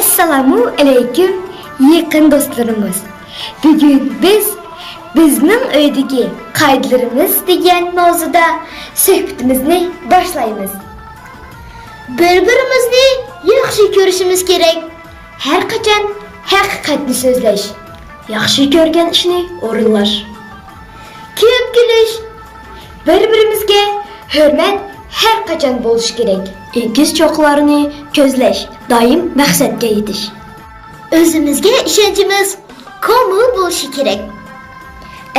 Assalamu alaykum yaqin do'stlarimiz. Bugun bizning uydagi qaydlarimiz degan mavzuda suhbatimizni boshlaymiz. Bir-birimizni yaxshi ko'rishimiz kerak. Har qachon haqiqatni so'zlash, yaxshi ko'rgan ishni o'rinlash, ko'p kulish, bir-birimizga hurmat har qachon bo'lishi kerak. Egiz choqlarni ko'zlash, doim maqsadga yetish. O'zimizga ishonchimiz komil bo'lishi kerak.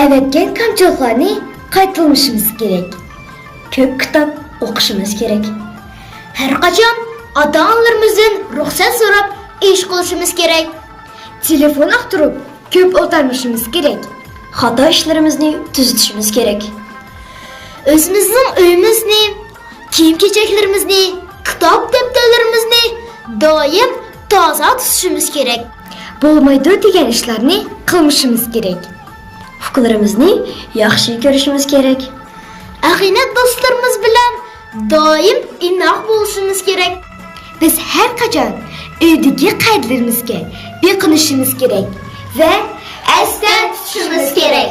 Avatgan kamchiliklarni qaytarishimiz kerak. Ko'p kitob o'qishimiz kerak. Har qachon ota-onalarimizdan ruxsat so'rab ish qilishimiz kerak. Telefon turib ko'p o'tirishimiz kerak. Xato ishlarimizni tuzatishimiz kerak. O'zimizning uyimizni, kiyim-kechaklarimizni, kitob daftarlarimizni doim toza tutishimiz kerak. Bo'lmaydi degan ishlarni qilishimiz kerak. Fikrlarimizni yaxshi ko'rishimiz kerak. Aqinat do'stlarimiz bilan doim inoq bo'lishimiz kerak. Biz har qachon uydagi qaydlarimizga beqinishimiz kerak va asdan tutishimiz kerak.